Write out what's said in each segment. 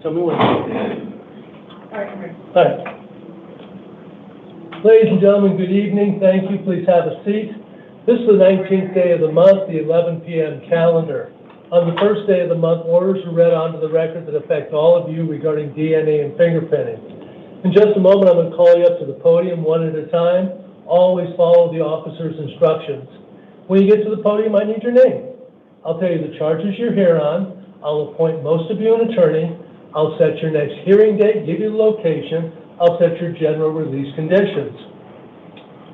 Tell me when. All right. Ladies and gentlemen, good evening. Thank you. Please have a seat. This is the 19th day of the month, the 11 p.m. calendar. On the first day of the month, orders are read onto the record that affect all of you regarding DNA and fingerprinting. In just a moment, I'm going to call you up to the podium one at a time. Always follow the officer's instructions. When you get to the podium, I need your name. I'll tell you the charges you're here on. I'll appoint most of you an attorney. I'll set your next hearing date, give you the location. I'll set your general release conditions.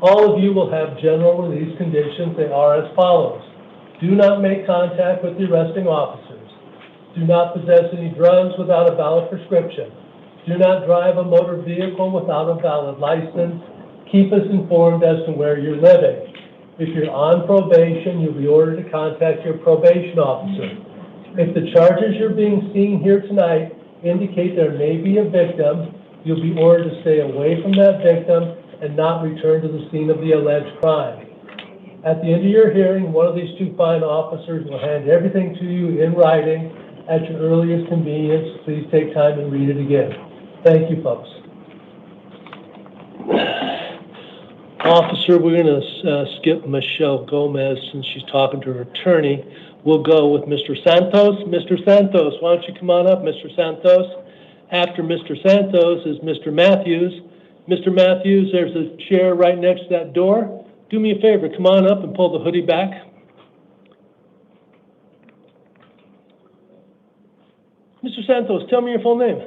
All of you will have general release conditions. They are as follows. Do not make contact with the arresting officers. Do not possess any drugs without a valid prescription. Do not drive a motor vehicle without a valid license. Keep us informed as to where you're living. If you're on probation, you'll be ordered to contact your probation officer. If the charges you're being seen here tonight indicate there may be a victim, you'll be ordered to stay away from that victim and not return to the scene of the alleged crime. At the end of your hearing, one of these two fine officers will hand everything to you in writing at your earliest convenience. Please take time and read it again. Thank you, folks. Officer, we're going to skip Michelle Gomez since she's talking to her attorney. We'll go with Mr. Santos. Mr. Santos, why don't you come on up, Mr. Santos? After Mr. Santos is Mr. Matthews. Mr. Matthews, there's a chair right next to that door. Do me a favor, come on up and pull the hoodie back. Mr. Santos, tell me your full name.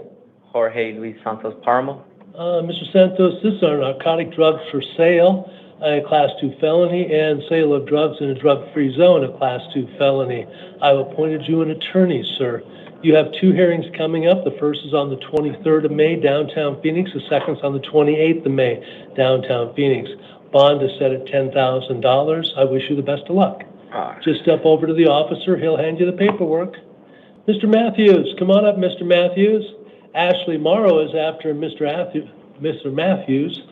Jorge Luis Santos Parmo. Mr. Santos, this is our narcotic drugs for sale, a Class 2 felony, and sale of drugs in a drug-free zone, a Class 2 felony. I've appointed you an attorney, sir. You have two hearings coming up. The first is on the 23rd of May, downtown Phoenix. The second is on the 28th of May, downtown Phoenix. Bond is set at $10,000. I wish you the best of luck. Just step over to the officer. He'll hand you the paperwork. Mr. Matthews, come on up, Mr. Matthews. Ashley Morrow is after Mr. Matthews.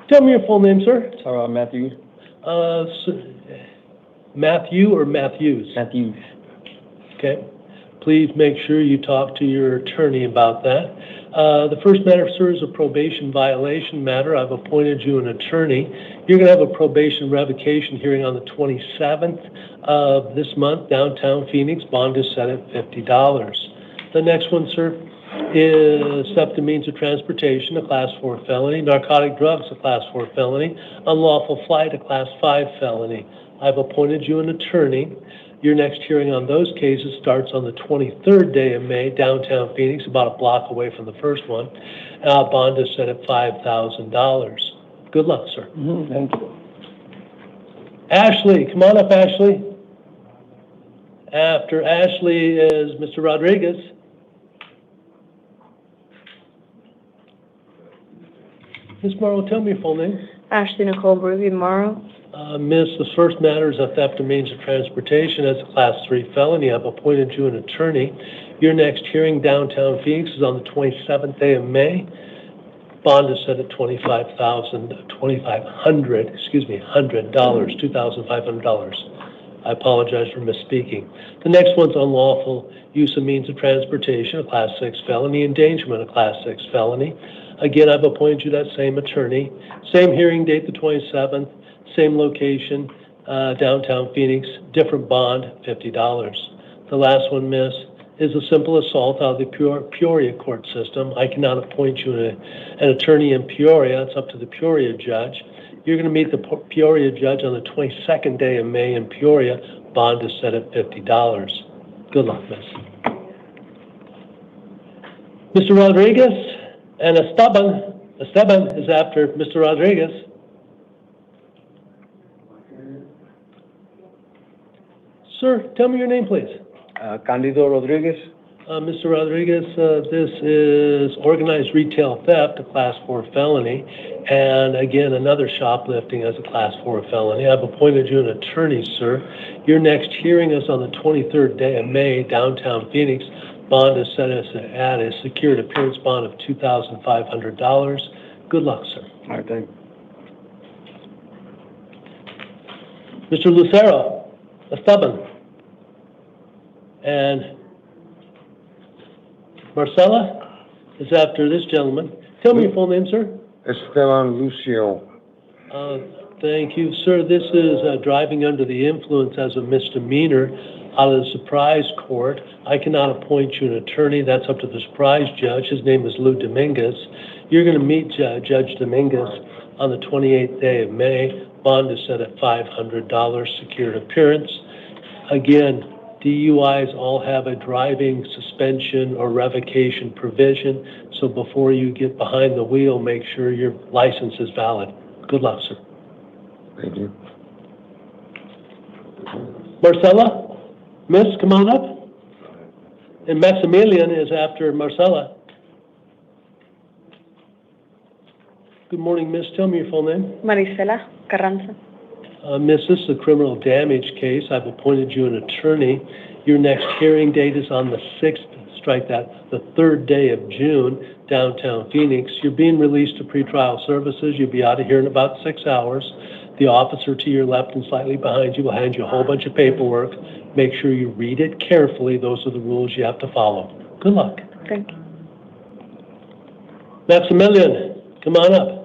Tell me your full name, sir. Matthew. Matthew or Matthews? Matthews. Okay. Please make sure you talk to your attorney about that. The first matter, sir, is a probation violation matter. I've appointed you an attorney. You're going to have a probation revocation hearing on the 27th of this month, downtown Phoenix. Bond is set at $50. The next one, sir, is theft of means of transportation, a Class 4 felony. Narcotic drugs, a Class 4 felony. Unlawful flight, a Class 5 felony. I've appointed you an attorney. Your next hearing on those cases starts on the 23rd day of May, downtown Phoenix, about a block away from the first one. Bond is set at $5,000. Good luck, sir. Thank you. Ashley, come on up, Ashley. After Ashley is Mr. Rodriguez. Ms. Morrow, tell me your full name. Ashley Nicole Bruby Morrow. Miss, the first matter is a theft of means of transportation as a Class 3 felony. I've appointed you an attorney. Your next hearing downtown Phoenix is on the 27th day of May. Bond is set at $2,500. I apologize for misspeaking. The next one's unlawful use of means of transportation, a Class 6 felony. Endangerment, a Class 6 felony. Again, I've appointed you that same attorney. Same hearing date, the 27th. Same location, downtown Phoenix, different bond, $50. The last one, miss, is a simple assault out of the Peoria court system. I cannot appoint you an attorney in Peoria. It's up to the Peoria judge. You're going to meet the Peoria judge on the 22nd day of May in Peoria. Bond is set at $50. Good luck, miss. Mr. Rodriguez and Esteban. Esteban is after Mr. Rodriguez. Sir, tell me your name, please. Candido Rodriguez. Mr. Rodriguez, this is organized retail theft, a Class 4 felony, and again, another shoplifting as a Class 4 felony. I've appointed you an attorney, sir. Your next hearing is on the 23rd day of May, downtown Phoenix. Bond is set at a secured appearance bond of $2,500. Good luck, sir. All right, thank you. Mr. Lucero, Esteban, and Marcela is after this gentleman. Tell me your full name, sir. Esteban Lucio. Thank you, sir. This is driving under the influence as a misdemeanor out of the surprise court. I cannot appoint you an attorney. That's up to the surprise judge. His name is Lou Dominguez. You're going to meet Judge Dominguez on the 28th day of May. Bond is set at $500, secured appearance. Again, DUIs all have a driving suspension or revocation provision, so before you get behind the wheel, make sure your license is valid. Good luck, sir. Thank you. Marcela, miss, come on up. And Maximilian is after Marcela. Good morning, miss. Tell me your full name. Marisela Carranza. Miss, this is a criminal damage case. I've appointed you an attorney. Your next hearing date is on the 6th, strike that, the 3rd day of June, downtown Phoenix. You're being released to pretrial services. You'll be out of here in about 6 hours. The officer to your left and slightly behind you will hand you a whole bunch of paperwork. Make sure you read it carefully. Those are the rules you have to follow. Good luck. Thank you. Maximilian, come on up.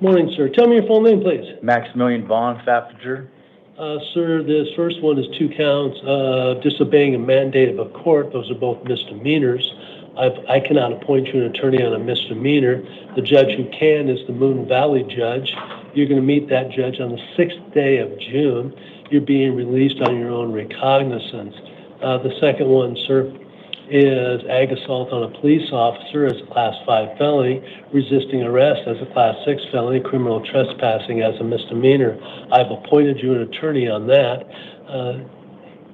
Morning, sir. Tell me your full name, please. Maximilian Vaughn, Faffinger. Sir, this first one is 2 counts of disobeying a mandate of a court. Those are both misdemeanors. I cannot appoint you an attorney on a misdemeanor. The judge who can is the Moon Valley judge. You're going to meet that judge on the 6th day of June. You're being released on your own recognizance. The second one, sir, is ag assault on a police officer as a Class 5 felony, resisting arrest as a Class 6 felony, criminal trespassing as a misdemeanor. I've appointed you an attorney on that.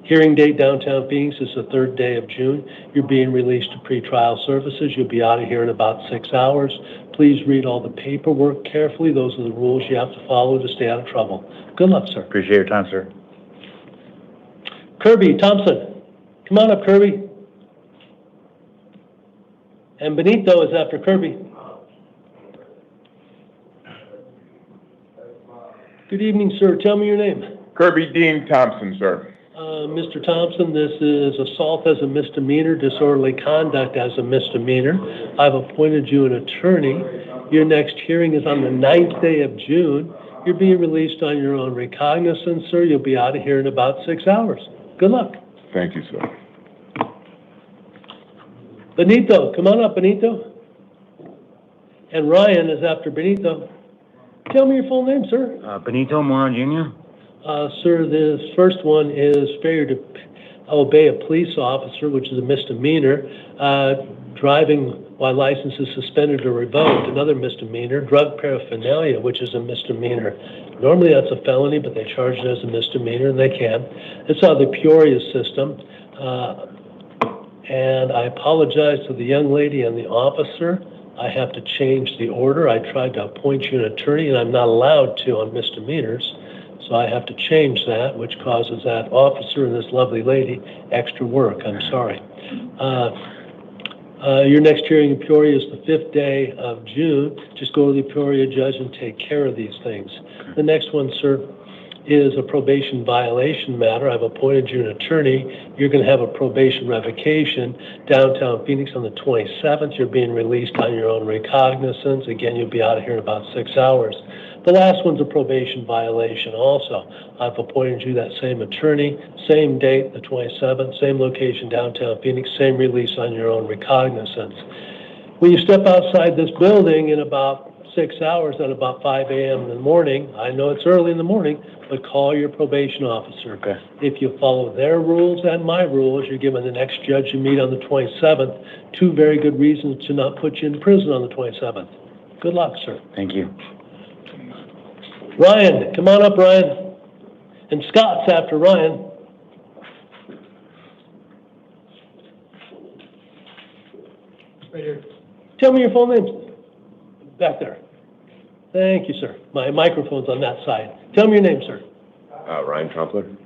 Hearing date downtown Phoenix is the 3rd day of June. You're being released to pretrial services. You'll be out of here in about 6 hours. Please read all the paperwork carefully. Those are the rules you have to follow to stay out of trouble. Good luck, sir. Appreciate your time, sir. Kirby Thompson. Come on up, Kirby. And Benito is after Kirby. Good evening, sir. Tell me your name. Kirby Dean Thompson, sir. Mr. Thompson, this is assault as a misdemeanor, disorderly conduct as a misdemeanor. I've appointed you an attorney. Your next hearing is on the 9th day of June. You're being released on your own recognizance, sir. You'll be out of here in about 6 hours. Good luck. Thank you, sir. Benito, come on up, Benito. And Ryan is after Benito. Tell me your full name, sir. Benito Mora Jr. Sir, this first one is failure to obey a police officer, which is a misdemeanor. Driving while license is suspended or revoked, another misdemeanor. Drug paraphernalia, which is a misdemeanor. Normally that's a felony, but they charge it as a misdemeanor, and they can. It's out of the Peoria system. And I apologize to the young lady and the officer. I have to change the order. I tried to appoint you an attorney, and I'm not allowed to on misdemeanors. So I have to change that, which causes that officer and this lovely lady extra work. I'm sorry. Your next hearing in Peoria is the 5th day of June. Just go to the Peoria judge and take care of these things. The next one, sir, is a probation violation matter. I've appointed you an attorney. You're going to have a probation revocation downtown Phoenix on the 27th. You're being released on your own recognizance. Again, you'll be out of here in about 6 hours. The last one's a probation violation also. I've appointed you that same attorney, same date, the 27th, same location, downtown Phoenix, same release on your own recognizance. When you step outside this building in about 6 hours at about 5 a.m. in the morning. I know it's early in the morning, but call your probation officer. Okay. If you follow their rules and my rules, you're given the next judge you meet on the 27th. 2 very good reasons to not put you in prison on the 27th. Good luck, sir. Thank you. Ryan, come on up, Ryan. And Scott's after Ryan. Right here. Tell me your full name. Back there. Thank you, sir. My microphone's on that side. Tell me your name, sir. Ryan Trumpler.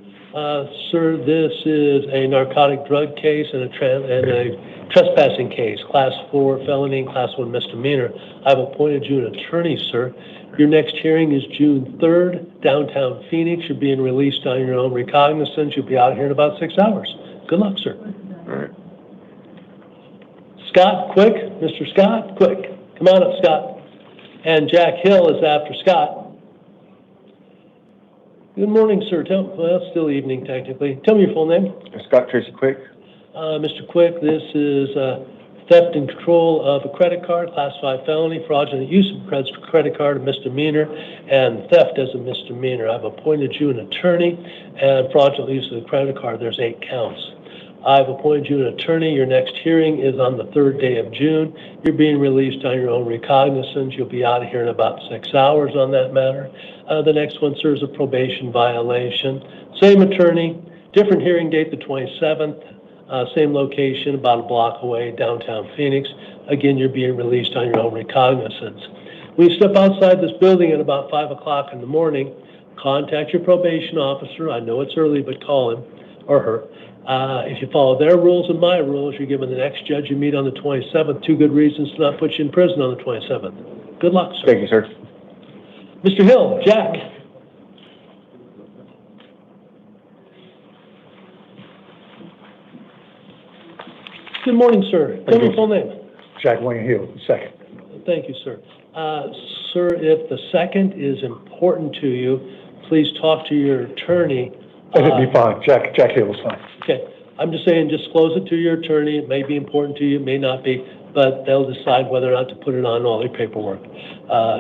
Sir, this is a narcotic drug case and a trespassing case, Class 4 felony and Class 1 misdemeanor. I've appointed you an attorney, sir. Your next hearing is June 3rd, downtown Phoenix. You're being released on your own recognizance. You'll be out here in about 6 hours. Good luck, sir. All right. Scott, quick. Mr. Scott, quick. Come on up, Scott. And Jack Hill is after Scott. Good morning, sir. Well, it's still evening, technically. Tell me your full name. Scott Tracy Quick. Mr. Quick, this is theft and control of a credit card, Class 5 felony, fraudulent use of a credit card, a misdemeanor, and theft as a misdemeanor. I've appointed you an attorney, and fraudulent use of the credit card, there's 8 counts. I've appointed you an attorney. Your next hearing is on the 3rd day of June. You're being released on your own recognizance. You'll be out of here in about 6 hours on that matter. The next one, sir, is a probation violation. Same attorney, different hearing date, the 27th. Same location, about a block away, downtown Phoenix. Again, you're being released on your own recognizance. When you step outside this building at about 5 o'clock in the morning, contact your probation officer. I know it's early, but call him or her. If you follow their rules and my rules, you're given the next judge you meet on the 27th 2 good reasons to not put you in prison on the 27th. Good luck, sir. Thank you, sir. Mr. Hill, Jack. Good morning, sir. Tell me your full name. Jack Wayne Hill, second. Thank you, sir. Sir, if the second is important to you, please talk to your attorney. It'd be fine. Jack Hill is fine. Okay. I'm just saying, disclose it to your attorney. It may be important to you, it may not be, but they'll decide whether or not to put it on all their paperwork.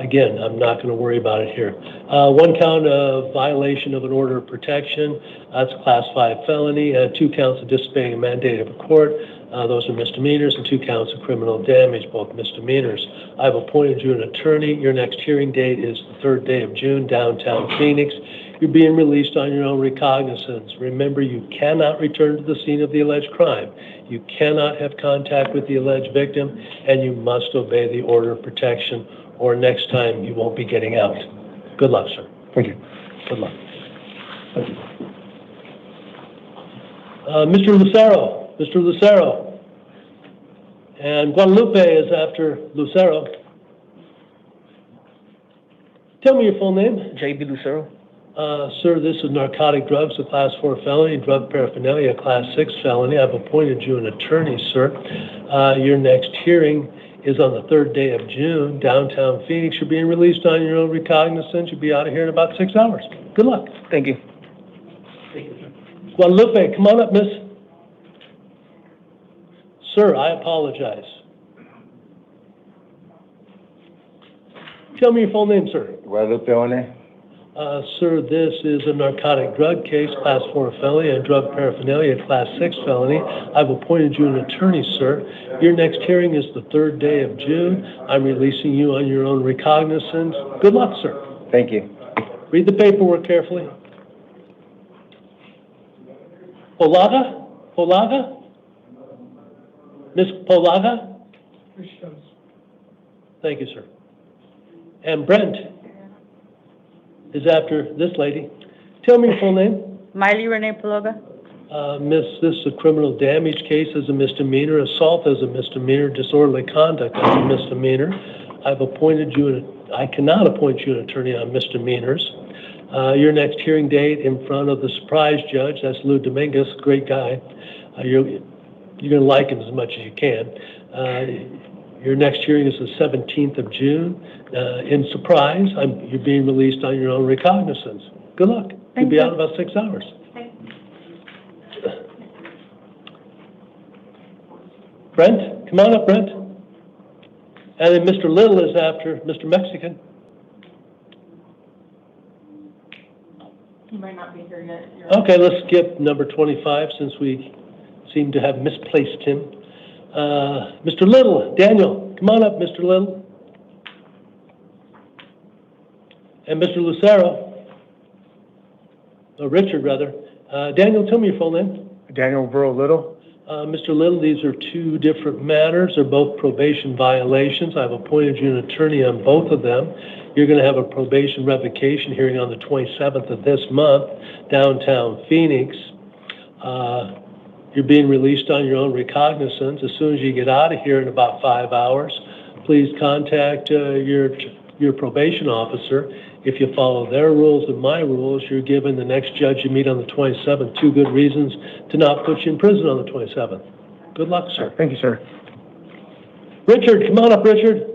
Again, I'm not going to worry about it here. 1 count of violation of an order of protection. That's a Class 5 felony. 2 counts of disobeying a mandate of a court. Those are misdemeanors, and 2 counts of criminal damage, both misdemeanors. I've appointed you an attorney. Your next hearing date is the 3rd day of June, downtown Phoenix. You're being released on your own recognizance. Remember, you cannot return to the scene of the alleged crime. You cannot have contact with the alleged victim, and you must obey the order of protection, or next time you won't be getting out. Good luck, sir. Thank you. Good luck. Thank you. Mr. Lucero. Mr. Lucero. And Guadalupe is after Lucero. Tell me your full name. J.B. Lucero. Sir, this is narcotic drugs, a Class 4 felony, drug paraphernalia, a Class 6 felony. I've appointed you an attorney, sir. Your next hearing is on the 3rd day of June, downtown Phoenix. You're being released on your own recognizance. You'll be out of here in about 6 hours. Good luck. Thank you. Guadalupe, come on up, miss. Sir, I apologize. Tell me your full name, sir. Guadalupe One. Sir, this is a narcotic drug case, Class 4 felony, and drug paraphernalia, Class 6 felony. I've appointed you an attorney, sir. Your next hearing is the 3rd day of June. I'm releasing you on your own recognizance. Good luck, sir. Thank you. Read the paperwork carefully. Polaga? Polaga? Miss Polaga? Thank you, sir. And Brent is after this lady. Tell me your full name. Miley Renee Pologa. Miss, this is a criminal damage case as a misdemeanor, assault as a misdemeanor, disorderly conduct as a misdemeanor. I've appointed you, I cannot appoint you an attorney on misdemeanors. Your next hearing date in front of the surprise judge, that's Lou Dominguez, great guy. You're going to like him as much as you can. Your next hearing is the 17th of June. In surprise, you're being released on your own recognizance. Good luck. You'll be out in about 6 hours. Brent, come on up, Brent. And then Mr. Little is after Mr. Mexican. He might not be here yet. Okay, let's skip number 25 since we seem to have misplaced him. Mr. Little, Daniel, come on up, Mr. Little. And Mr. Lucero, or Richard rather. Daniel, tell me your full name. Daniel Burrow Little. Mr. Little, these are two different matters. They're both probation violations. I've appointed you an attorney on both of them. You're going to have a probation revocation hearing on the 27th of this month, downtown Phoenix. You're being released on your own recognizance. As soon as you get out of here in about 5 hours, please contact your probation officer. If you follow their rules and my rules, you're given the next judge you meet on the 27th 2 good reasons to not put you in prison on the 27th. Good luck, sir. Thank you, sir. Richard, come on up, Richard.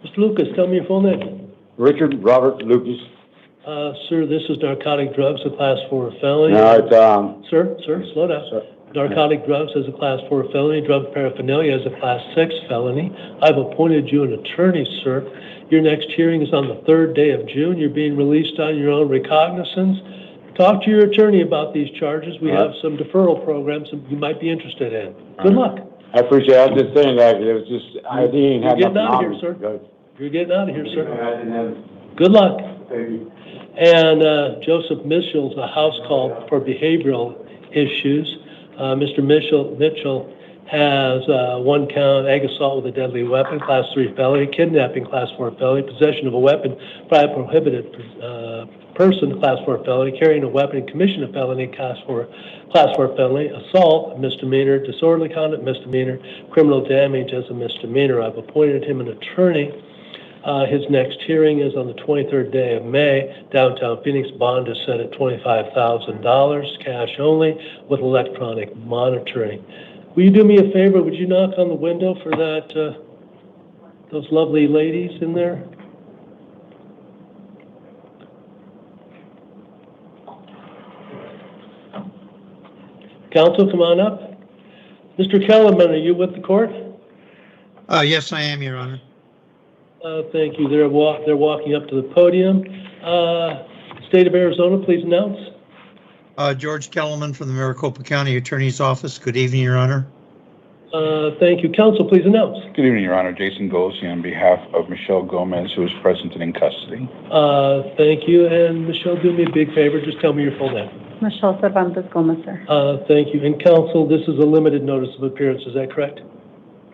Mr. Lucas, tell me your full name. Richard Robert Lucas. Sir, this is narcotic drugs, a class 4 felony. No, it's, Sir, slow down. Sir. Narcotic drugs is a class 4 felony. Drug paraphernalia is a class 6 felony. I've appointed you an attorney, sir. Your next hearing is on the 3rd day of June. You're being released on your own recognizance. Talk to your attorney about these charges. We have some deferral programs that you might be interested in. Good luck. I appreciate it. I was just saying that, 'cause it was just, I didn't have You're nothing getting out of on here, me. sir. You're getting out of here, sir. I didn't have, Good luck. thank you. And Joseph Mitchell's a house call for behavioral issues. Mr. Mitchell has 1 count ag assault with a deadly weapon, class 3 felony, kidnapping, class 4 felony, possession of a weapon by a prohibited person, class 4 felony, carrying a weapon, commission of felony, class 4 felony, assault, misdemeanor, disorderly conduct, misdemeanor, criminal damage as a misdemeanor. I've appointed him an attorney. His next hearing is on the 23rd day of May. Downtown Phoenix, bond is set at $25,000, cash only, with electronic monitoring. Will you do me a favor? Would you knock on the window for that, those lovely ladies in there? Counsel, come on up. Mr. Kellerman, are you with the court? Yes, I am, Your Honor. Thank you. They're walking up to the podium. State of Arizona, please announce. George Kellerman from the Maricopa County Attorney's Office. Good evening, Your Honor. Thank you. Counsel, please announce. Good evening, Your Honor. Jason Golsey on behalf of Michelle Gomez, who is present and in custody. Thank you. And Michelle, do me a big favor. Just tell me your full name. Michelle Cervantes Gomez, sir. Thank you. And counsel, this is a limited notice of appearance. Is that correct?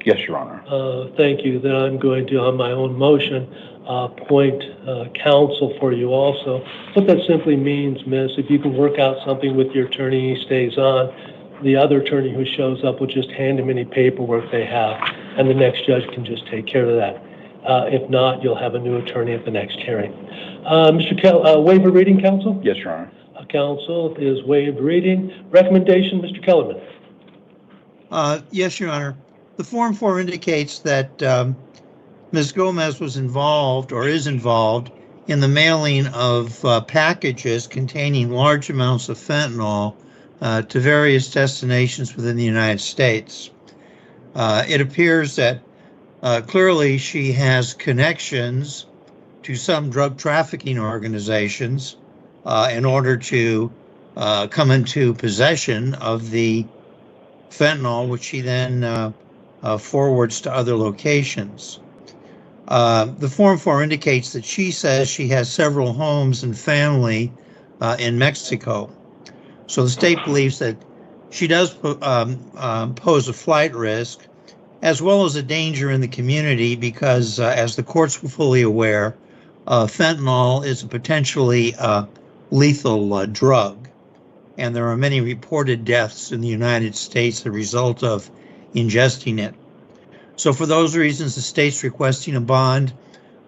Yes, Your Honor. Thank you. Then I'm going to, on my own motion, appoint counsel for you also. What that simply means, miss, if you can work out something with your attorney, he stays on, the other attorney who shows up will just hand him any paperwork they have, and the next judge can just take care of that. If not, you'll have a new attorney at the next hearing. Mr. Waiver reading, counsel? Yes, Your Honor. Counsel is waived reading. Recommendation, Mr. Kellerman. Yes, Your Honor. The Form 4 indicates that Ms. Gomez was involved or is involved in the mailing of packages containing large amounts of fentanyl to various destinations within the United States. It appears that clearly she has connections to some drug trafficking organizations in order to come into possession of the fentanyl, which she then forwards to other locations. The Form 4 indicates that she says she has several homes and family in Mexico. So the state believes that she does pose a flight risk, as well as a danger in the community because, as the courts were fully aware, fentanyl is a potentially lethal drug. And there are many reported deaths in the United States as a result of ingesting it. So for those reasons, the state's requesting a bond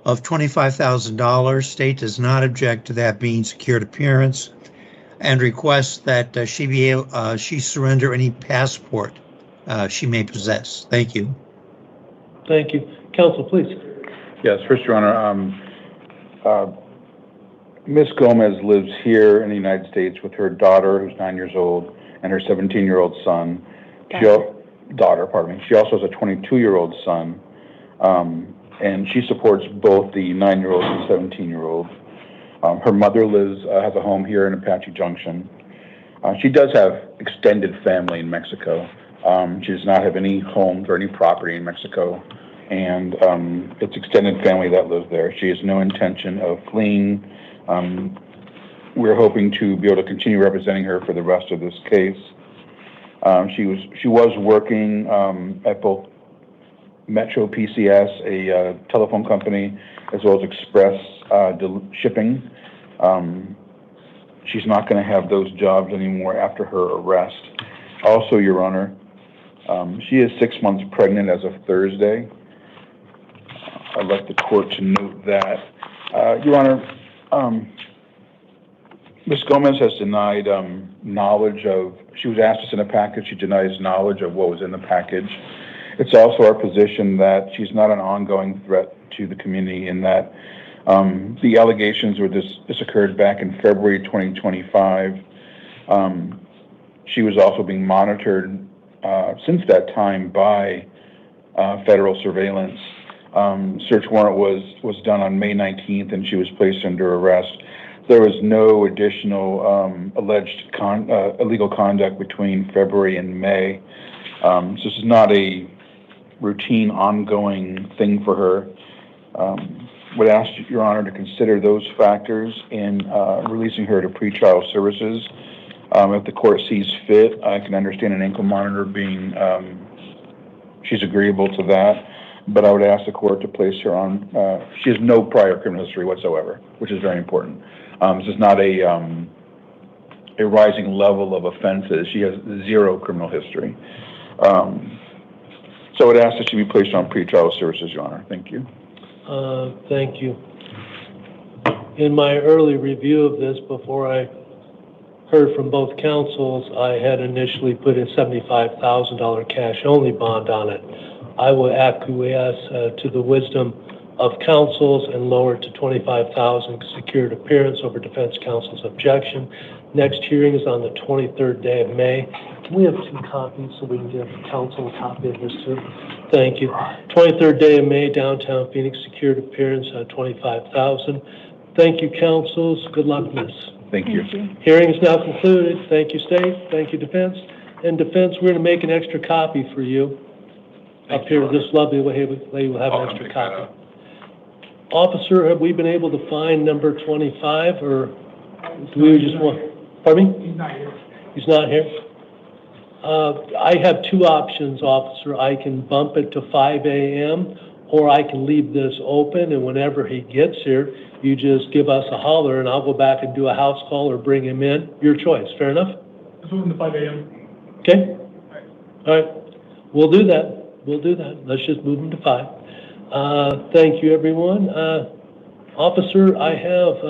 of $25,000. State does not object to that being secured appearance and requests that she surrender any passport she may possess. Thank you. Thank you. Counsel, please. Yes, first, Your Honor. Ms. Gomez lives here in the United States with her daughter, who's 9 years old, and her 17-year-old son. Daughter, pardon me. She also has a 22-year-old son, and she supports both the 9-year-old and 17-year-old. Her mother, Liz, has a home here in Apache Junction. She does have extended family in Mexico. She does not have any homes or any property in Mexico, and it's extended family that lives there. She has no intention of fleeing. We're hoping to be able to continue representing her for the rest of this case. She was working at both Metro PCS, a telephone company, as well as Express Shipping. She's not going to have those jobs anymore after her arrest. Also, Your Honor, she is 6 months pregnant as of Thursday. I'd like the court to note that. Your Honor, Ms. Gomez has denied knowledge of, she was asked to send a package, she denies knowledge of what was in the package. It's also our position that she's not an ongoing threat to the community in that the allegations were this occurred back in February 2025. She was also being monitored since that time by federal surveillance. Search warrant was done on May 19th and she was placed under arrest. There was no additional alleged illegal conduct between February and May. So this is not a routine, ongoing thing for her. Would ask Your Honor to consider those factors in releasing her to pretrial services. If the court sees fit, I can understand an ankle monitor being, she's agreeable to that, but I would ask the court to place her on, she has no prior criminal history whatsoever, which is very important. This is not a rising level of offenses. She has zero criminal history. So I would ask that she be placed on pretrial services, Your Honor. Thank you. Thank you. In my early review of this, before I heard from both counsels, I had initially put a $75,000 cash-only bond on it. I will acquiesce to the wisdom of counsels and lower it to $25,000 secured appearance over defense counsel's objection. Next hearing is on the 23rd day of May. Can we have 2 copies so we can give counsel a copy of this too? Thank you. 23rd day of May, downtown Phoenix, secured appearance, $25,000. Thank you, counsels. Good luck, miss. Thank you. Hearing is now concluded. Thank you, state. Thank you, defense. And defense, we're going to make an extra copy for you. Up here, this lovely lady will have an extra copy. Officer, have we been able to find number 25, or do we just want, pardon me? He's not here. He's not here? I have 2 options, officer. I can bump it to 5 a.m., or I can leave this open, and whenever he gets here, you just give us a holler, and I'll go back and do a house call or bring him in. Your choice. Fair enough? Let's move to 5 a.m. Okay? All right. We'll do that. We'll do that. Let's just move him to 5. Thank you, everyone. Officer, I have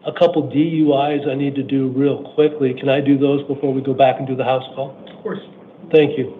a couple DUIs I need to do real quickly. Can I do those before we go back and do the house call? Of course. Thank you.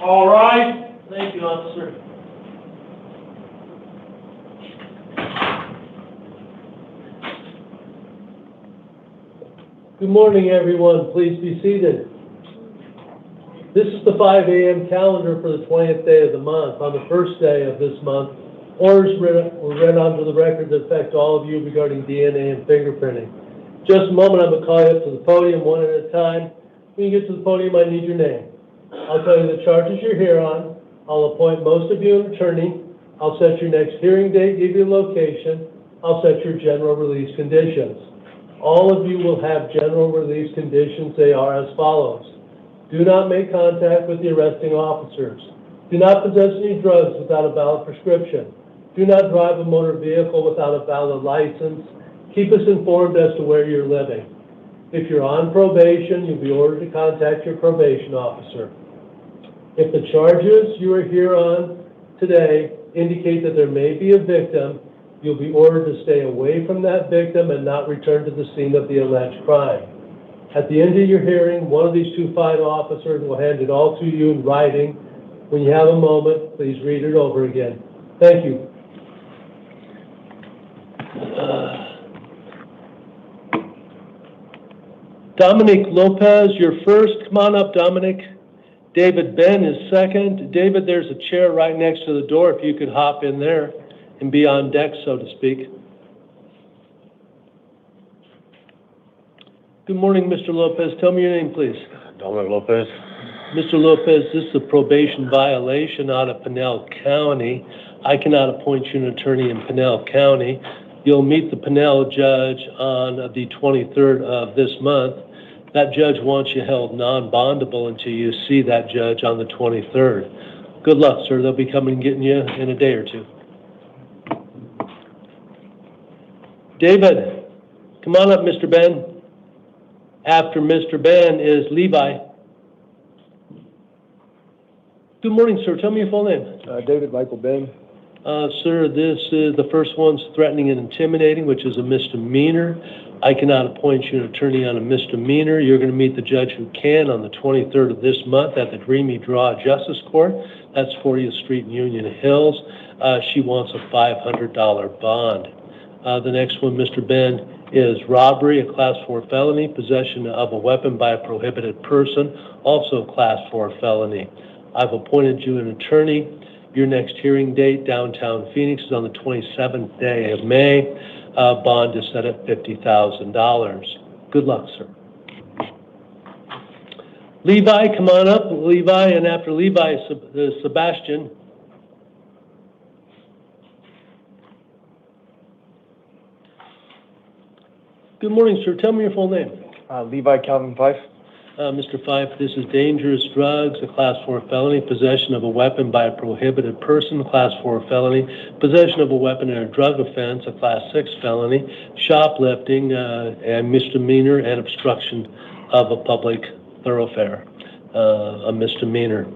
All right. Thank you, officer. Good morning, everyone. Please be seated. This is the 5 a.m. calendar for the 20th day of the month. On the first day of this month, orders were read onto the record that affect all of you regarding DNA and fingerprinting. Just a moment, I'm going to call you up to the podium one at a time. When you get to the podium, I need your name. I'll tell you the charges you're here on. I'll appoint most of you an attorney. I'll set your next hearing date, give you a location. I'll set your general release conditions. All of you will have general release conditions. They are as follows. Do not make contact with the arresting officers. Do not possess any drugs without a valid prescription. Do not drive a motor vehicle without a valid license. Keep us informed as to where you're living. If you're on probation, you'll be ordered to contact your probation officer. If the charges you are here on today indicate that there may be a victim, you'll be ordered to stay away from that victim and not return to the scene of the alleged crime. At the end of your hearing, one of these two fine officers will hand it all to you in writing. When you have a moment, please read it over again. Thank you. Dominic Lopez, you're first. Come on up, Dominic. David Ben is second. David, there's a chair right next to the door if you could hop in there and be on deck, so to speak. Good morning, Mr. Lopez. Tell me your name, please. Dominic Lopez. Mr. Lopez, this is a probation violation out of Pinal County. I cannot appoint you an attorney in Pinal County. You'll meet the Pinal judge on the 23rd of this month. That judge wants you held non-bondable until you see that judge on the 23rd. Good luck, sir. They'll be coming and getting you in a day or two. David, come on up, Mr. Ben. After Mr. Ben is Levi. Good morning, sir. Tell me your full name. David Michael Ben. Sir, this is the first one's threatening and intimidating, which is a misdemeanor. I cannot appoint you an attorney on a misdemeanor. You're going to meet the judge who can on the 23rd of this month at the Dreamy Draw Justice Court. That's 40th Street in Union Hills. She wants a $500 bond. The next one, Mr. Ben, is robbery, a Class 4 felony, possession of a weapon by a prohibited person, also a Class 4 felony. I've appointed you an attorney. Your next hearing date, downtown Phoenix, is on the 27th day of May. Bond is set at $50,000. Good luck, sir. Levi, come on up. Levi, and after Levi, Sebastian. Good morning, sir. Tell me your full name. Levi Calvin Fife. Mr. Fife, this is dangerous drugs, a Class 4 felony, possession of a weapon by a prohibited person, Class 4 felony, possession of a weapon in a drug offense, a Class 6 felony, shoplifting, a misdemeanor, and obstruction of a public thoroughfare, a misdemeanor.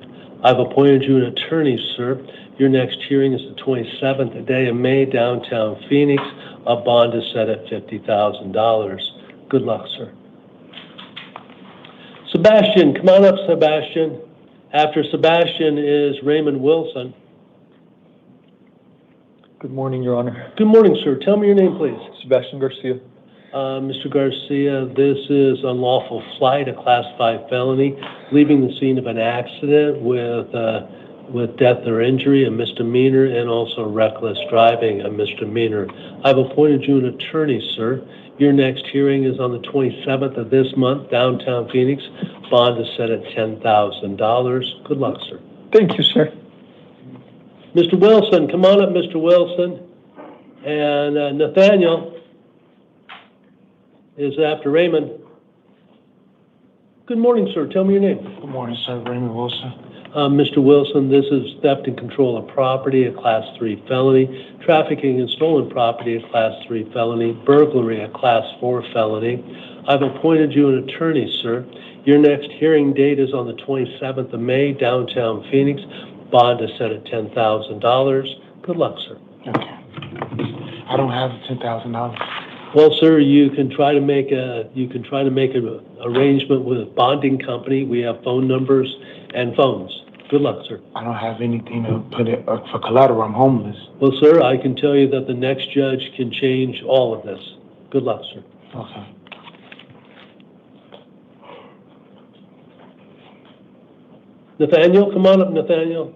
I've appointed you an attorney, sir. Your next hearing is the 27th day of May, downtown Phoenix. A bond is set at $50,000. Good luck, sir. Sebastian, come on up, Sebastian. After Sebastian is Raymond Wilson. Good morning, Your Honor. Good morning, sir. Tell me your name, please. Sebastian Garcia. Mr. Garcia, this is unlawful flight, a Class 5 felony, leaving the scene of an accident with death or injury, a misdemeanor, and also reckless driving, a misdemeanor. I've appointed you an attorney, sir. Your next hearing is on the 27th of this month, downtown Phoenix. Bond is set at $10,000. Good luck, sir. Thank you, sir. Mr. Wilson, come on up, Mr. Wilson. And Nathaniel is after Raymond. Good morning, sir. Tell me your name. Good morning, sir. Raymond Wilson. Mr. Wilson, this is theft and control of property, a Class 3 felony, trafficking in stolen property, a Class 3 felony, burglary, a Class 4 felony. I've appointed you an attorney, sir. Your next hearing date is on the 27th of May, downtown Phoenix. Bond is set at $10,000. Good luck, sir. Okay. I don't have $10,000. Well, sir, you can try to make an arrangement with a bonding company. We have phone numbers and phones. Good luck, sir. I don't have anything to put it for collateral. I'm homeless. Well, sir, I can tell you that the next judge can change all of this. Good luck, sir. Okay. Nathaniel, come on up, Nathaniel.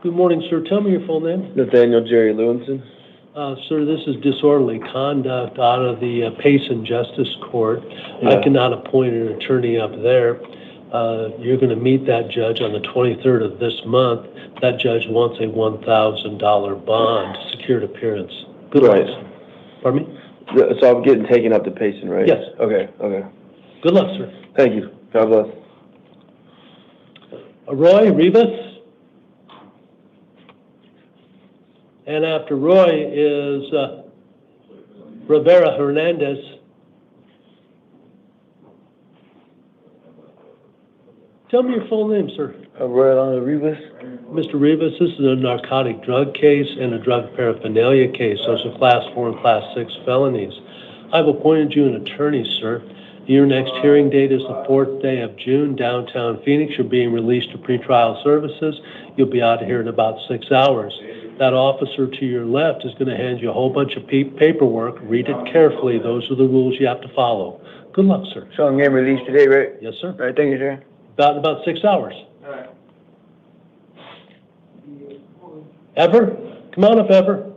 Good morning, sir. Tell me your full name. Nathaniel Jerry Lewinson. Sir, this is disorderly conduct out of the Payson Justice Court. Yeah. I cannot appoint an attorney up there. You're going to meet that judge on the 23rd of this month. That judge wants a $1,000 bond, secured appearance. Good luck. Right. Pardon me? So I'm getting taken up to Payson, right? Yes. Okay. Good luck, sir. Thank you. God bless. Roy Rivas. And after Roy is Rivera Hernandez. Tell me your full name, sir. Roy Rivas. Mr. Rivas, this is a narcotic drug case and a drug paraphernalia case. Those are Class 4 and Class 6 felonies. I've appointed you an attorney, sir. Your next hearing date is the 4th day of June, downtown Phoenix. You're being released to pretrial services. You'll be out of here in about 6 hours. That officer to your left is going to hand you a whole bunch of paperwork. Read it carefully. Those are the rules you have to follow. Good luck, sir. So I'm getting released today, right? Yes, sir. All right, thank you, sir. About 6 hours. All right. Ever? Come on up, Ever.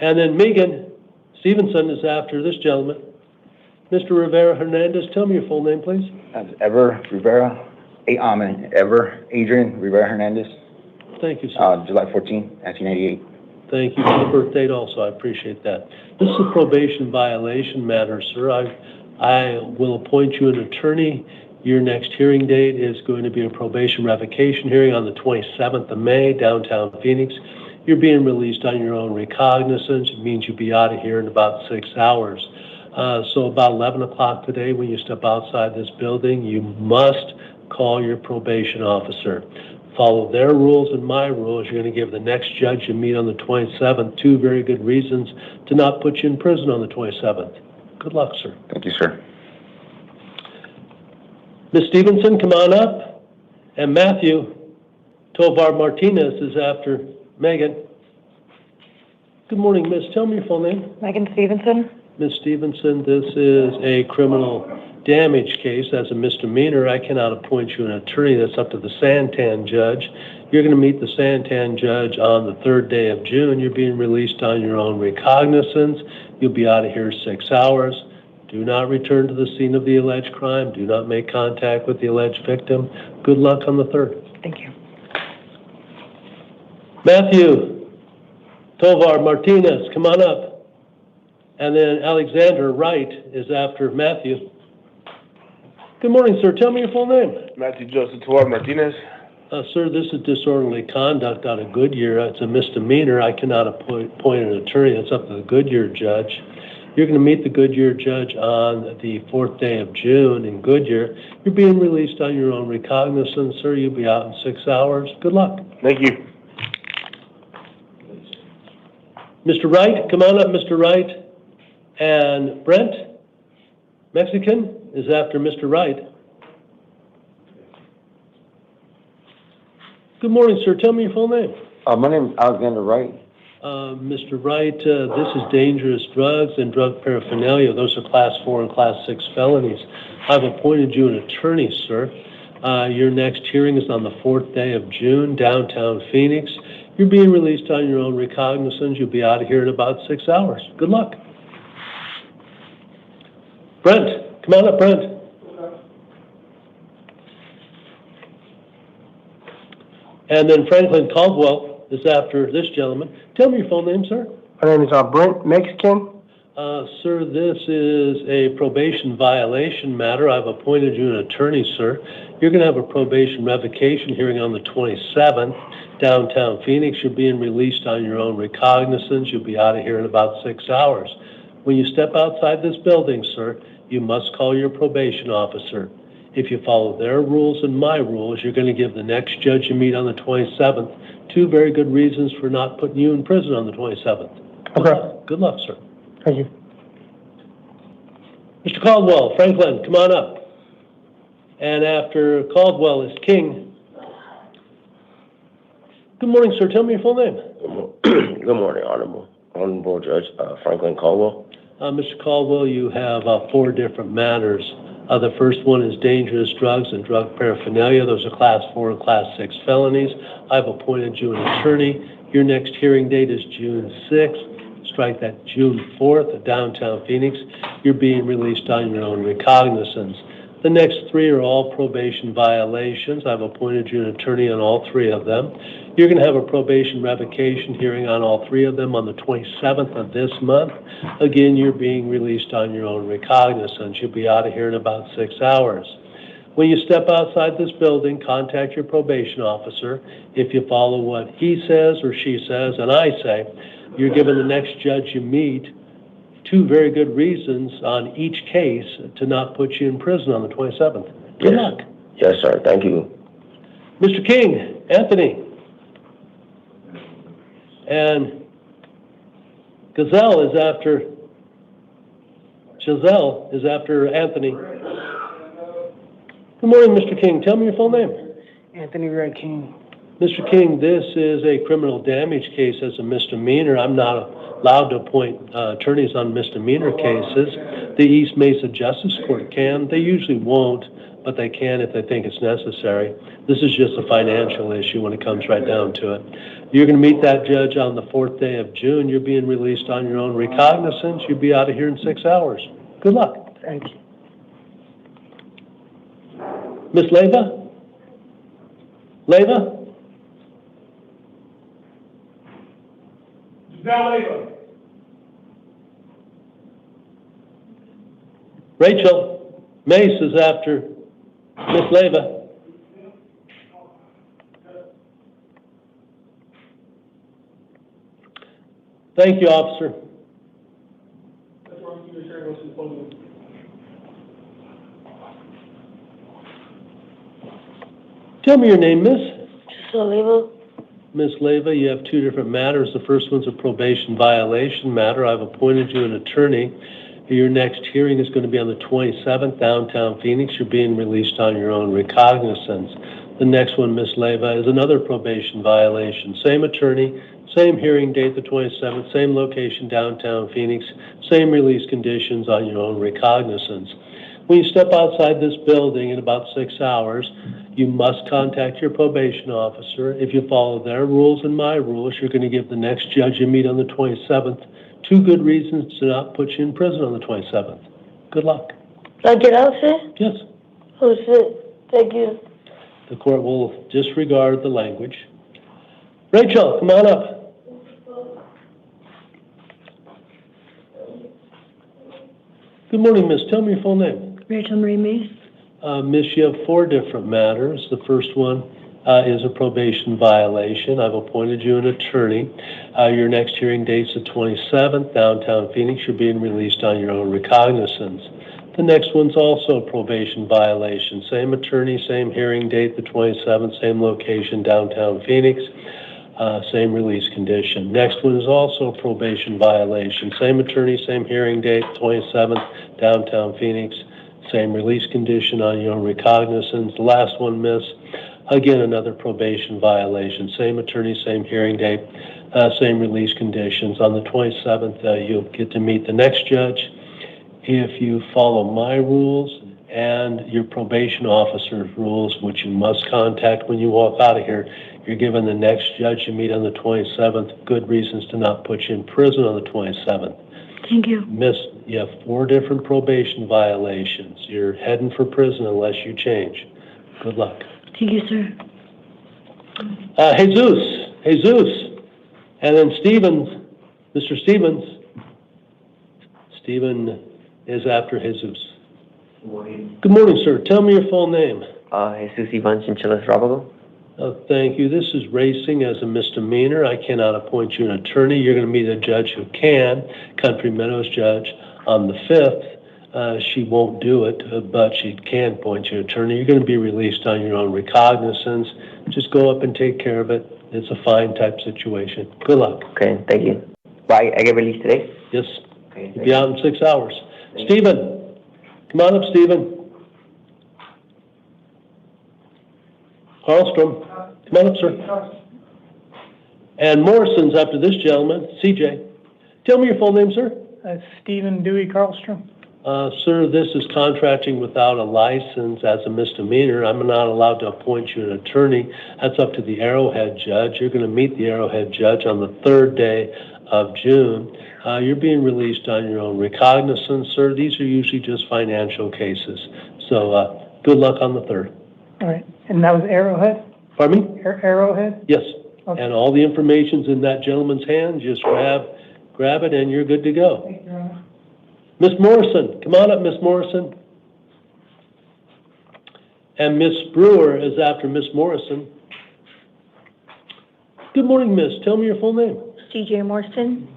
And then Megan Stevenson is after this gentleman. Mr. Rivera Hernandez, tell me your full name, please. That's Ever Rivera. Adrian Rivera Hernandez. Thank you, sir. July 14, 1998. Thank you for the birth date also. I appreciate that. This is a probation violation matter, sir. I will appoint you an attorney. Your next hearing date is going to be a probation revocation hearing on the 27th of May, downtown Phoenix. You're being released on your own recognizance. It means you'll be out of here in about 6 hours. So about 11 o'clock today, when you step outside this building, you must call your probation officer. Follow their rules and my rules. You're going to give the next judge you meet on the 27th 2 very good reasons to not put you in prison on the 27th. Good luck, sir. Thank you, sir. Ms. Stevenson, come on up. And Matthew Tovar Martinez is after Megan. Good morning, Miss. Tell me your full name. Megan Stevenson. Ms. Stevenson, this is a criminal damage case. As a misdemeanor, I cannot appoint you an attorney. That's up to the Santan judge. You're going to meet the Santan judge on the 3rd day of June. You're being released on your own recognizance. You'll be out of here 6 hours. Do not return to the scene of the alleged crime. Do not make contact with the alleged victim. Good luck on the 3rd. Thank you. Matthew Tovar Martinez, come on up. And then Alexander Wright is after Matthew. Good morning, sir. Tell me your full name. Matthew Joseph Tovar Martinez. Sir, this is disorderly conduct out of Goodyear. It's a misdemeanor. I cannot appoint an attorney. It's up to the Goodyear judge. You're going to meet the Goodyear judge on the 4th day of June in Goodyear. You're being released on your own recognizance, sir. You'll be out in 6 hours. Good luck. Thank you. Mr. Wright, come on up, Mr. Wright. And Brent, Mexican, is after Mr. Wright. Good morning, sir. Tell me your full name. My name is Alexander Wright. Mr. Wright, this is dangerous drugs and drug paraphernalia. Those are Class 4 and Class 6 felonies. I've appointed you an attorney, sir. Your next hearing is on the 4th day of June, downtown Phoenix. You're being released on your own recognizance. You'll be out of here in about 6 hours. Good luck. Brent, come on up, Brent. And then Franklin Caldwell is after this gentleman. Tell me your full name, sir. My name is Brent, Mexican. Sir, this is a probation violation matter. I've appointed you an attorney, sir. You're going to have a probation revocation hearing on the 27th, downtown Phoenix. You're being released on your own recognizance. You'll be out of here in about 6 hours. When you step outside this building, sir, you must call your probation officer. If you follow their rules and my rules, you're going to give the next judge you meet on the 27th 2 very good reasons for not putting you in prison on the 27th. Okay. Good luck, sir. Thank you. Mr. Caldwell, Franklin, come on up. And after Caldwell is King. Good morning, sir. Tell me your full name. Good morning, Honorable Judge Franklin Caldwell. Mr. Caldwell, you have 4 different matters. The first one is dangerous drugs and drug paraphernalia. Those are Class 4 and Class 6 felonies. I've appointed you an attorney. Your next hearing date is June 6th. Strike that June 4th at downtown Phoenix. You're being released on your own recognizance. The next 3 are all probation violations. I've appointed you an attorney on all 3 of them. You're going to have a probation revocation hearing on all 3 of them on the 27th of this month. Again, you're being released on your own recognizance. You'll be out of here in about 6 hours. When you step outside this building, contact your probation officer. If you follow what he says or she says and I say, you're given the next judge you meet 2 very good reasons on each case to not put you in prison on the 27th. Good luck. Yes, sir. Thank you. Mr. King, Anthony. And Giselle is after Anthony. Good morning, Mr. King. Tell me your full name. Anthony Ray King. Mr. King, this is a criminal damage case as a misdemeanor. I'm not allowed to appoint attorneys on misdemeanor cases. The East Mesa Justice Court can. They usually won't, but they can if they think it's necessary. This is just a financial issue when it comes right down to it. You're going to meet that judge on the 4th day of June. You're being released on your own recognizance. You'll be out of here in 6 hours. Good luck. Thank you. Miss Leva? Leva? Rachel Mace is after Miss Leva. Thank you, officer. Tell me your name, miss. Leva. Ms. Leva, you have 2 different matters. The first one's a probation violation matter. I've appointed you an attorney. Your next hearing is going to be on the 27th, downtown Phoenix. You're being released on your own recognizance. The next one, Ms. Leyva, is another probation violation. Same attorney, same hearing date, the 27th, same location, downtown Phoenix, same release conditions on your own recognizance. When you step outside this building in about 6 hours, you must contact your probation officer. If you follow their rules and my rules, you're going to give the next judge you meet on the 27th 2 good reasons to not put you in prison on the 27th. Good luck. Can I get out, sir? Yes. Oh, shit. Thank you. The court will disregard the language. Rachel, come on up. Good morning, miss. Tell me your full name. Rachel Marie Mace. Miss, you have 4 different matters. The first one is a probation violation. I've appointed you an attorney. Your next hearing date's the 27th, downtown Phoenix. You're being released on your own recognizance. The next one's also a probation violation. Same attorney, same hearing date, the 27th, same location, downtown Phoenix, same release condition. Next one is also a probation violation. Same attorney, same hearing date, 27th, downtown Phoenix, same release condition on your own recognizance. The last one, miss, again, another probation violation. Same attorney, same hearing date, same release conditions. On the 27th, you'll get to meet the next judge. If you follow my rules and your probation officer's rules, which you must contact when you walk out of here, you're given the next judge you meet on the 27th good reasons to not put you in prison on the 27th. Thank you. Miss, you have 4 different probation violations. You're heading for prison unless you change. Good luck. Thank you, sir. Jesus, and then Stevens, Mr. Stevens. Stephen is after Jesus. Good morning. Good morning, sir. Tell me your full name. Jesus Ivan Chinchilas Rabago. Thank you. This is racing as a misdemeanor. I cannot appoint you an attorney. You're going to meet a judge who can, Country Meadows judge, on the 5th. She won't do it, but she can appoint you an attorney. You're going to be released on your own recognizance. Just go up and take care of it. It's a fine type situation. Good luck. Okay, thank you. Bye. I get released today? Yes. Okay. You'll be out in 6 hours. Stephen, come on up, Stephen. Carlstrom, come on up, sir. And Morrison's after this gentleman, CJ. Tell me your full name, sir. Stephen Dewey Carlstrom. Sir, this is contracting without a license as a misdemeanor. I'm not allowed to appoint you an attorney. That's up to the Arrowhead judge. You're going to meet the Arrowhead judge on the 3rd day of June. You're being released on your own recognizance, sir. These are usually just financial cases. So good luck on the 3rd. All right. And that was Arrowhead? Pardon me? Arrowhead? Yes. Okay. And all the information's in that gentleman's hand. Just grab it and you're good to go. Thank you, Your Honor. Miss Morrison, come on up, Miss Morrison. And Miss Brewer is after Miss Morrison. Good morning, miss. Tell me your full name. CJ Morrison.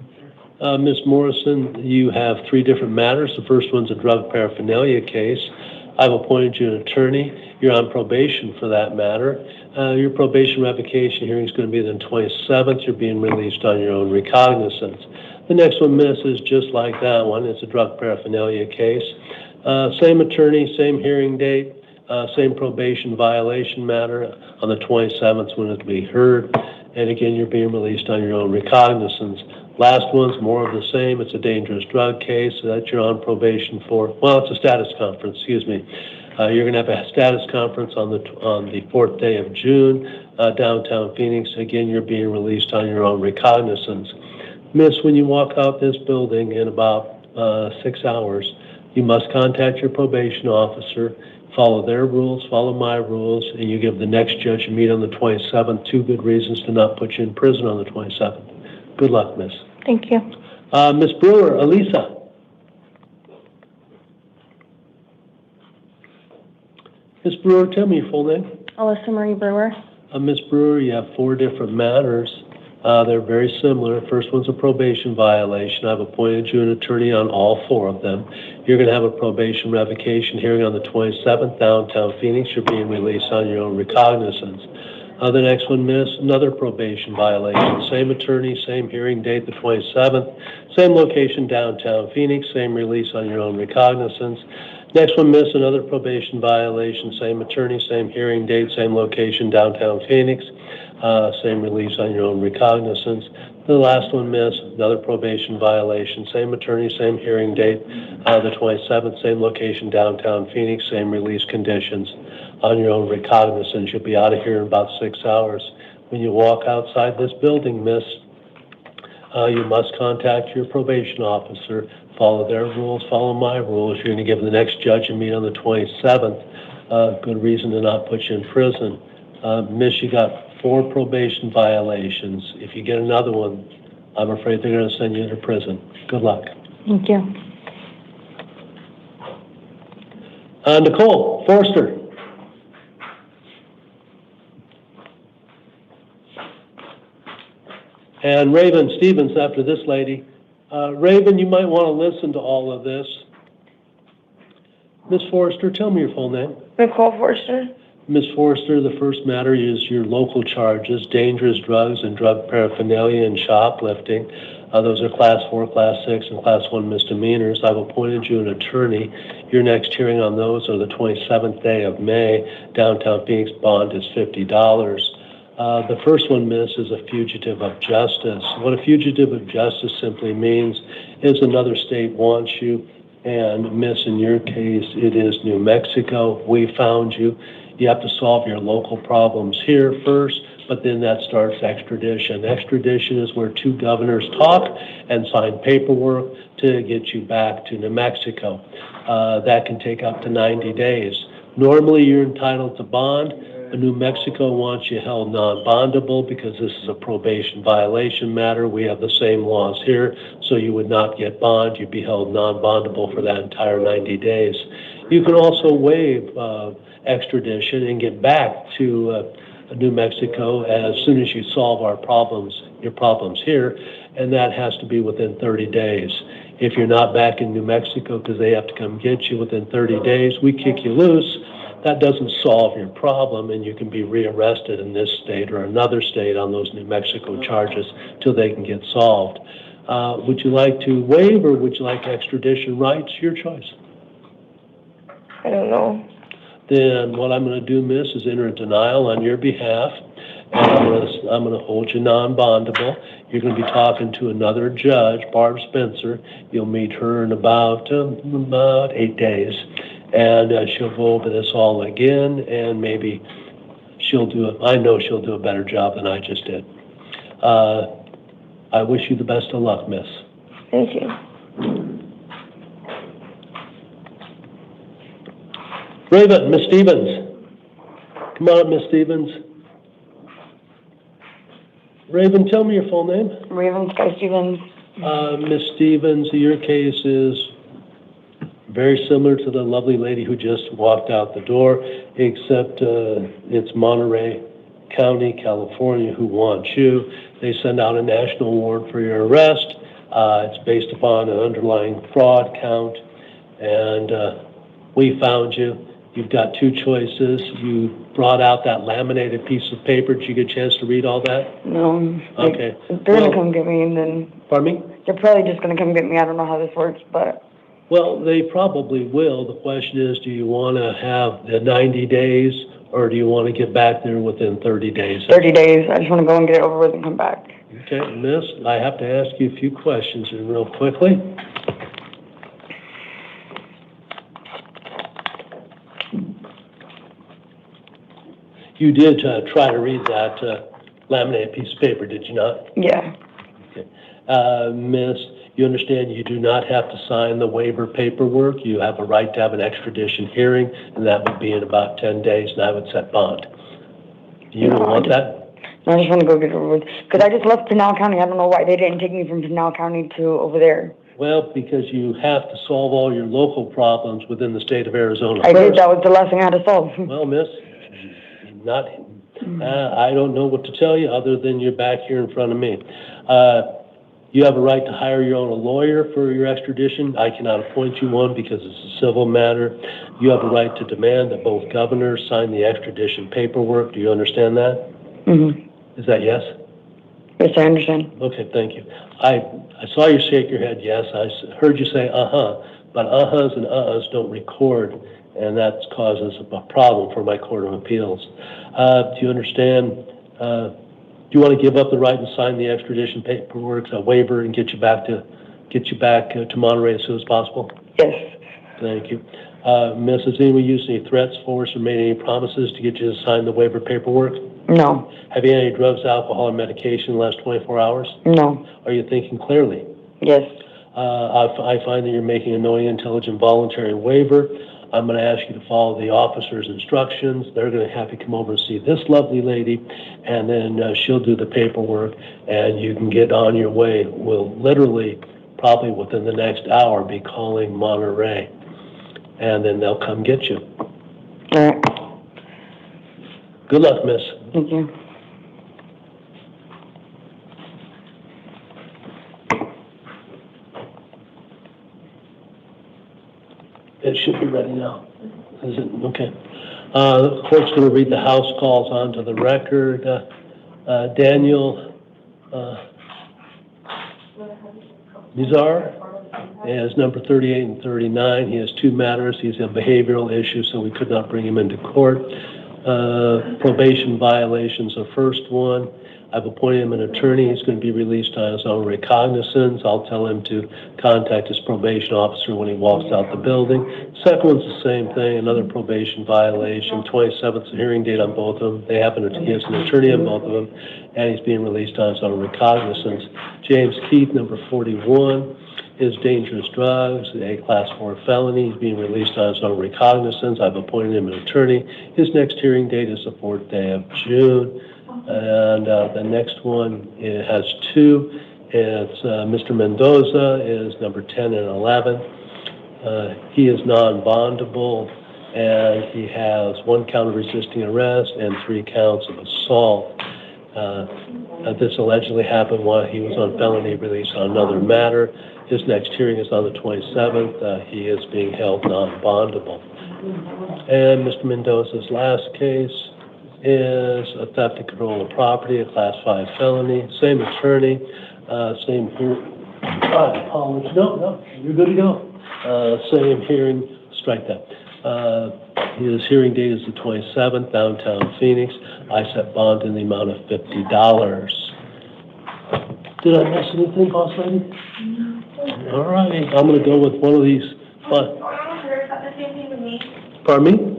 Miss Morrison, you have 3 different matters. The first one's a drug paraphernalia case. I've appointed you an attorney. You're on probation for that matter. Your probation revocation hearing is going to be the 27th. You're being released on your own recognizance. The next one, miss, is just like that one. It's a drug paraphernalia case. Same attorney, same hearing date, same probation violation matter on the 27th when it'll be heard. And again, you're being released on your own recognizance. Last one's more of the same. It's a dangerous drug case that you're on probation for. Well, it's a status conference, excuse me. You're going to have a status conference on the 4th day of June, downtown Phoenix. Again, you're being released on your own recognizance. Miss, when you walk out this building in about 6 hours, you must contact your probation officer, follow their rules, follow my rules, and you give the next judge you meet on the 27th 2 good reasons to not put you in prison on the 27th. Good luck, miss. Thank you. Miss Brewer, Elisa. Miss Brewer, tell me your full name. Alyssa Marie Brewer. Miss Brewer, you have 4 different matters. They're very similar. First one's a probation violation. I've appointed you an attorney on all 4 of them. You're going to have a probation revocation hearing on the 27th, downtown Phoenix. You're being released on your own recognizance. The next one, miss, another probation violation. Same attorney, same hearing date, the 27th. Same location, downtown Phoenix. Same release on your own recognizance. Next one, miss, another probation violation. Same attorney, same hearing date, same location, downtown Phoenix. Same release on your own recognizance. The last one, miss, another probation violation. Same attorney, same hearing date, the 27th. Same location, downtown Phoenix. Same release conditions on your own recognizance. You'll be out of here in about 6 hours. When you walk outside this building, miss, you must contact your probation officer, follow their rules, follow my rules. You're going to give the next judge a meet on the 27th. Good reason to not put you in prison. Miss, you got 4 probation violations. If you get another one, I'm afraid they're going to send you to prison. Good luck. Thank you. Nicole Forster. And Raven Stevens after this lady. Raven, you might want to listen to all of this. Miss Forster, tell me your full name. Nicole Forster. Miss Forster, the first matter is your local charges, dangerous drugs and drug paraphernalia and shoplifting. Those are Class 4, Class 6, and Class 1 misdemeanors. I've appointed you an attorney. Your next hearing on those are the 27th day of May. Downtown Phoenix bond is $50. The first one, miss, is a fugitive of justice. What a fugitive of justice simply means is another state wants you, and miss, in your case, it is New Mexico. We found you. You have to solve your local problems here first, but then that starts extradition. Extradition is where 2 governors talk and sign paperwork to get you back to New Mexico. That can take up to 90 days. Normally, you're entitled to bond. New Mexico wants you held non-bondable because this is a probation violation matter. We have the same laws here, so you would not get bond. You'd be held non-bondable for that entire 90 days. You can also waive extradition and get back to New Mexico as soon as you solve your problems here, and that has to be within 30 days. If you're not back in New Mexico because they have to come get you within 30 days, we kick you loose. That doesn't solve your problem, and you can be rearrested in this state or another state on those New Mexico charges till they can get solved. Would you like to waive or would you like extradition rights? Your choice. I don't know. Then what I'm going to do, miss, is enter a denial on your behalf, and I'm going to hold you non-bondable. You're going to be talking to another judge, Barb Spencer. You'll meet her in about 8 days. And she'll go over this all again, and maybe I know she'll do a better job than I just did. I wish you the best of luck, miss. Thank you. Raven, Miss Stevens. Come on up, Miss Stevens. Raven, tell me your full name. Raven Sky Stevens. Miss Stevens, your case is very similar to the lovely lady who just walked out the door, except it's Monterey County, California, who wants you. They send out a national warrant for your arrest. It's based upon an underlying fraud count, and we found you. You've got 2 choices. You brought out that laminated piece of paper. Did you get a chance to read all that? No. Okay. They're going to come get me, and then... Pardon me? They're probably just going to come get me. I don't know how this works, but... Well, they probably will. The question is, do you want to have the 90 days, or do you want to get back there within 30 days? 30 days. I just want to go and get it over with and come back. Okay, miss, I have to ask you a few questions real quickly. You did try to read that laminated piece of paper, did you not? Yeah. Okay. Miss, you understand you do not have to sign the waiver paperwork. You have a right to have an extradition hearing, and that would be in about 10 days, and I would set bond. You don't want that? No, I just want to go get it over with. Because I just left Pinal County. I don't know why they didn't take me from Pinal County to over there. Well, because you have to solve all your local problems within the state of Arizona I first. did. That was the last thing I had to solve. Well, miss, I don't know what to tell you other than you're back here in front of me. You have a right to hire your own lawyer for your extradition. I cannot appoint you one because it's a civil matter. You have a right to demand that both governors sign the extradition paperwork. Do you understand that? Is that yes? Yes, I understand. Okay, thank you. I saw you shake your head yes. I heard you say but uh-huhs and uh-uhs don't record, and that causes a problem for my Court of Appeals. Do you understand? Do you want to give up the right and sign the extradition paperwork, a waiver, and get you back to Monterey as soon as possible? Yes. Thank you. Miss, has anyone used any threats, force, or made any promises to get you to sign the waiver paperwork? No. Have you had any drugs, alcohol, or medication in the last 24 hours? No. Are you thinking clearly? Yes. I find that you're making a knowing, intelligent, voluntary waiver. I'm going to ask you to follow the officer's instructions. They're going to have you come over and see this lovely lady, and then she'll do the paperwork, and you can get on your way. We'll literally, probably within the next hour, be calling Monterey, and then they'll come get you. All right. Good luck, miss. Thank you. It should be ready now. Is it? Okay. The court's going to read the house calls onto the record. Daniel Nizar is number 38 and 39. He has 2 matters. He's a behavioral issue, so we could not bring him into court. Probation violations, the first one. I've appointed him an attorney. He's going to be released on his own recognizance. I'll tell him to contact his probation officer when he walks out the building. Second one's the same thing, another probation violation. 27th is the hearing date on both of them. He has an attorney on both of them, and he's being released on his own recognizance. James Keith, number 41, is dangerous drugs, a class 4 felony. He's being released on his own recognizance. I've appointed him an attorney. His next hearing date is the 4th day of June. And the next one, it has 2. It's Mr. Mendoza is number 10 and 11. He is non-bondable, and he has 1 count of resisting arrest and 3 counts of assault. This allegedly happened while he was on felony release on another matter. His next hearing is on the 27th. He is being held non-bondable. And Mr. Mendoza's last case is a theft and control of property, a class 5 felony, same attorney, same hearing. I apologize. No, you're good to go. Same hearing, strike that. His hearing date is the 27th, downtown Phoenix. I set bond in the amount of $50. Did I miss anything, boss lady? All right, I'm going to go with one of these. Pardon me?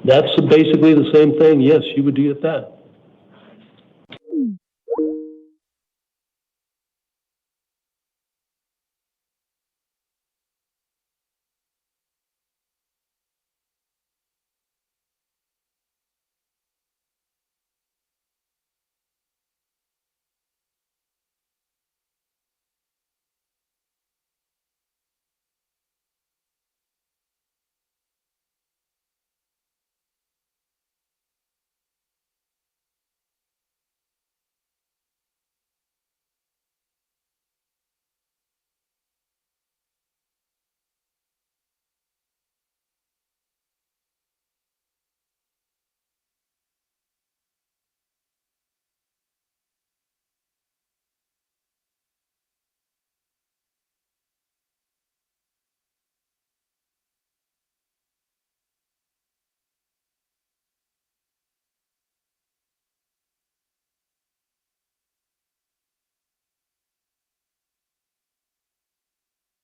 That's basically the same thing. Yes, you would get that.